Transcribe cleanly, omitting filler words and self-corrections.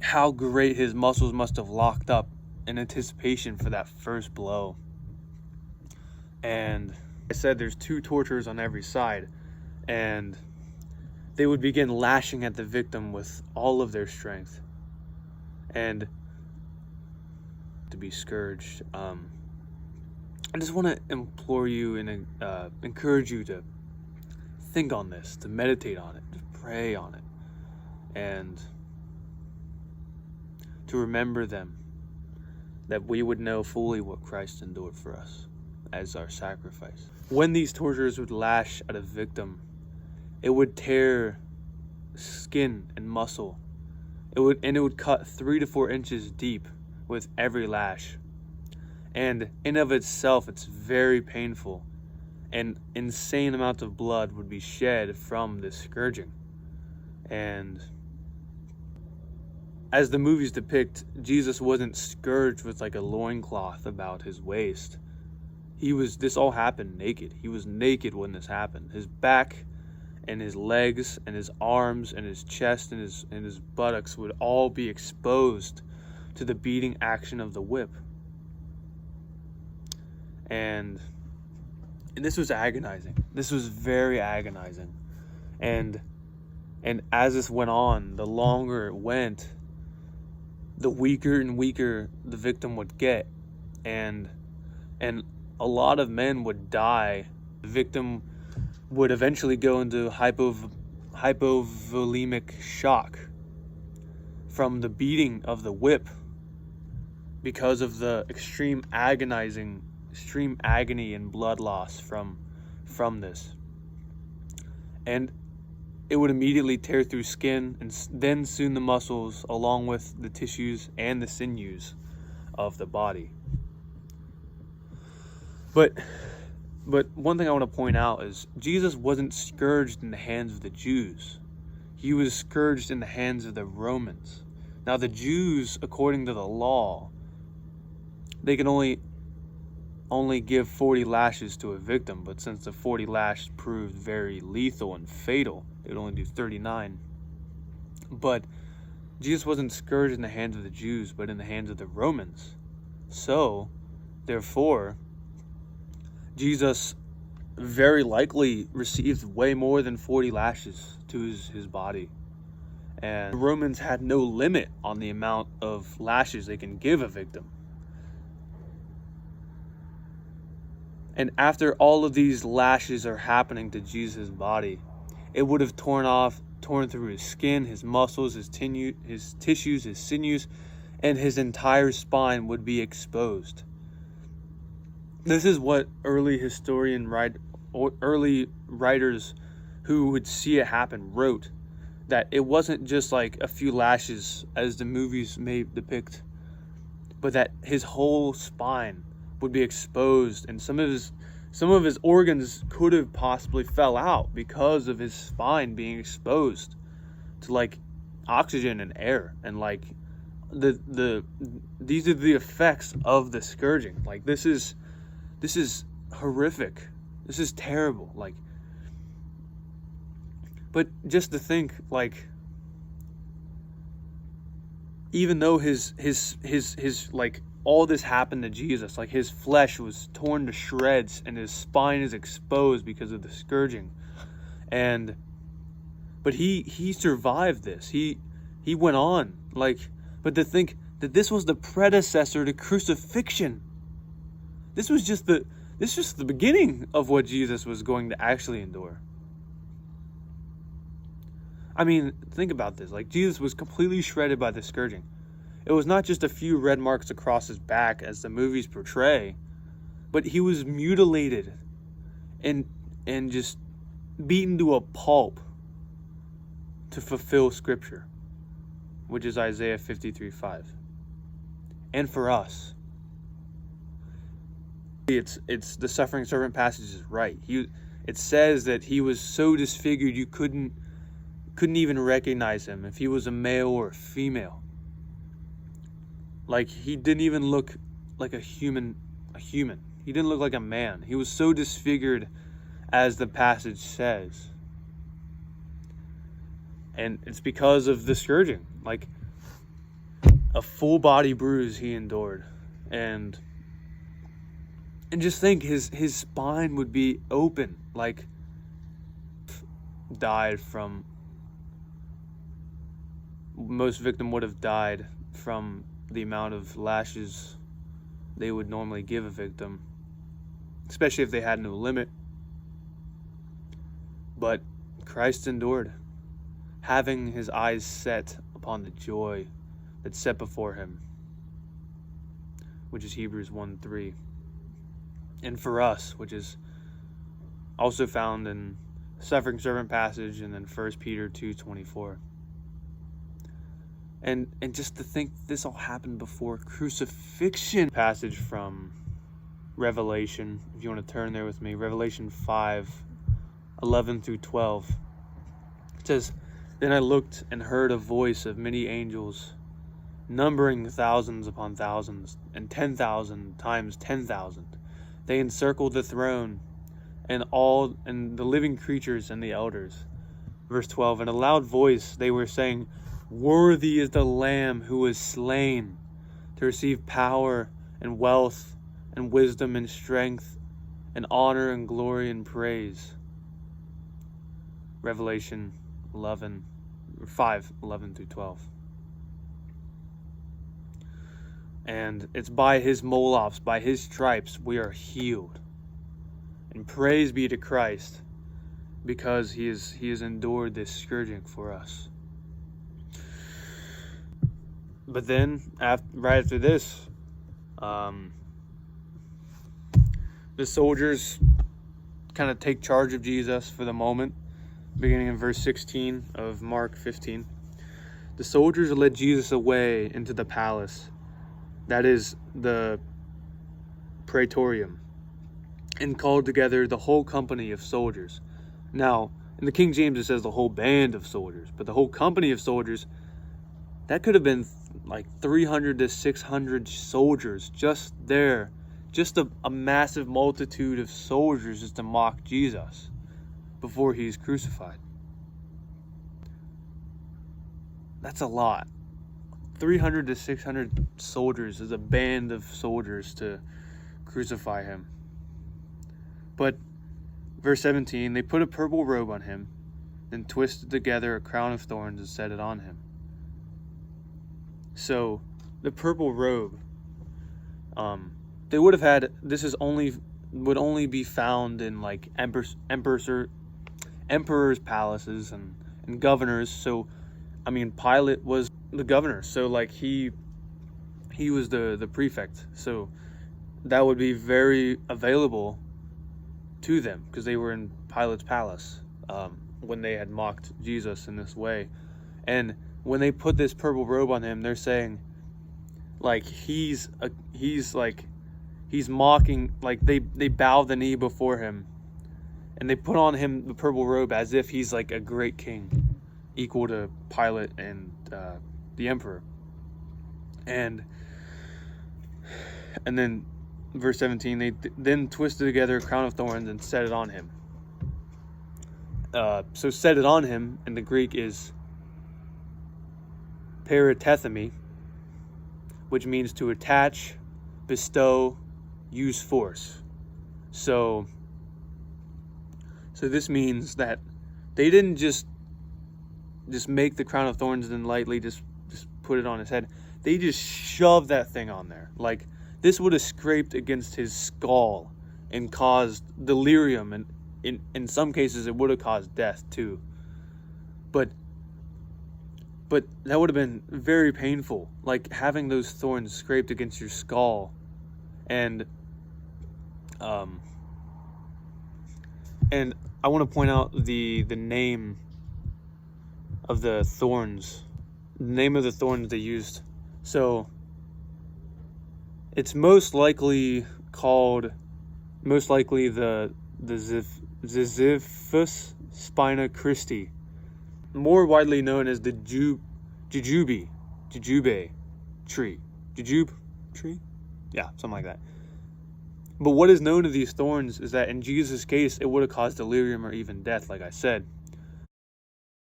how great his muscles must have locked up in anticipation for that first blow. And I said there's 2 torturers on every side, and they would begin lashing at the victim with all of their strength and to be scourged. I just want to implore you and encourage you to think on this, to meditate on it, to pray on it, and to remember them, that we would know fully what Christ endured for us as our sacrifice. When these torturers would lash at a victim, it would tear skin and muscle. It would cut 3 to 4 inches deep with every lash. And in of itself, it's very painful. And insane amounts of blood would be shed from this scourging. And as the movies depict, Jesus wasn't scourged with like a loincloth about his waist. This all happened naked. He was naked when this happened. His back and his legs and his arms and his chest and his buttocks would all be exposed to the beating action of the whip. And this was agonizing. This was very agonizing. And as this went on, the longer it went, the weaker and weaker the victim would get. And a lot of men would die. The victim would eventually go into hypovolemic shock from the beating of the whip because of the extreme agony and blood loss from this. And it would immediately tear through skin and then soon the muscles, along with the tissues and the sinews of the body. But one thing I want to point out is Jesus wasn't scourged in the hands of the Jews. He was scourged in the hands of the Romans. Now the Jews, according to the law, they can only give 40 lashes to a victim, but since the 40 lashes proved very lethal and fatal, they would only do 39. But Jesus wasn't scourged in the hands of the Jews, but in the hands of the Romans. So, therefore, Jesus very likely received way more than 40 lashes to his body. And the Romans had no limit on the amount of lashes they can give a victim. And after all of these lashes are happening to Jesus' body, it would have torn through his skin, his muscles, his tissues, his sinews, and his entire spine would be exposed. This is what early writers who would see it happen wrote, that it wasn't just like a few lashes as the movies may depict, but that his whole spine would be exposed, and some of his organs could have possibly fell out because of his spine being exposed to like oxygen and air, and like these are the effects of the scourging. Like this is horrific. This is terrible. Like, but just to think, like, even though his like all this happened to Jesus, like his flesh was torn to shreds and his spine is exposed because of the scourging, but he survived this. He went on, like, but to think that this was the predecessor to crucifixion. This was just the beginning of what Jesus was going to actually endure. I mean, think about this. Like, Jesus was completely shredded by the scourging. It was not just a few red marks across his back as the movies portray, but he was mutilated and just beaten to a pulp to fulfill Scripture, which is Isaiah 53:5. And for us, it's the suffering servant passage is right. It says that he was so disfigured you couldn't even recognize him if he was a male or a female. Like, he didn't even look like a human. He didn't look like a man. He was so disfigured, as the passage says. And it's because of the scourging. Like, A full body bruise he endured. And just think, his spine would be open, like died from, most victim would have died from the amount of lashes they would normally give a victim, especially if they had no limit. But Christ endured, having his eyes set upon the joy that's set before him, which is Hebrews 1:3. And for us, which is also found in suffering servant passage and then 1 Peter 2:24. And just to think this all happened before crucifixion. Passage from Revelation, if you want to turn there with me, Revelation 5:11-12. It says, "Then I looked and heard a voice of many angels, numbering thousands upon thousands, and 10,000 times 10,000. They encircled the throne, and the living creatures and the elders." Verse 12, "In a loud voice they were saying, 'Worthy is the Lamb who was slain to receive power and wealth and wisdom and strength and honor and glory and praise.'" Revelation 5:11-12. And it's by his molofs, by his stripes, we are healed. And praise be to Christ, because he has endured this scourging for us. But then, right after this, the soldiers kind of take charge of Jesus for the moment, beginning in verse 16 of Mark 15. The soldiers led Jesus away into the palace, that is the praetorium, and called together the whole company of soldiers. Now, in the King James it says the whole band of soldiers, but the whole company of soldiers, that could have been like 300 to 600 soldiers just there, just a massive multitude of soldiers just to mock Jesus before he's crucified. That's a lot. 300 to 600 soldiers is a band of soldiers to crucify him. But verse 17, they put a purple robe on him, then twisted together a crown of thorns and set it on him. So the purple robe, they would have had, would only be found in like emperors' palaces and governors. So I mean, Pilate was the governor, so like he was the prefect, so that would be very available to them because they were in Pilate's palace when they had mocked Jesus in this way. And when they put this purple robe on him, they're saying like he's mocking, like they bow the knee before him, and they put on him the purple robe as if he's like a great king, equal to Pilate and the emperor. And then verse 17, they then twisted together a crown of thorns and set it on him. So set it on him in the Greek is paratethemy, which means to attach, bestow, use force. So this means that they didn't just make the crown of thorns and lightly just put it on his head. They just shoved that thing on there. Like, this would have scraped against his skull and caused delirium, and in some cases it would have caused death too. But that would have been very painful, like having those thorns scraped against your skull. And I want to point out the name of the thorns. The name of the thorns they used. So it's most likely the Ziziphus spina Christi, more widely known as the jujube tree. Jujube tree? Yeah, something like that. But what is known of these thorns is that in Jesus' case, it would have caused delirium or even death, like I said.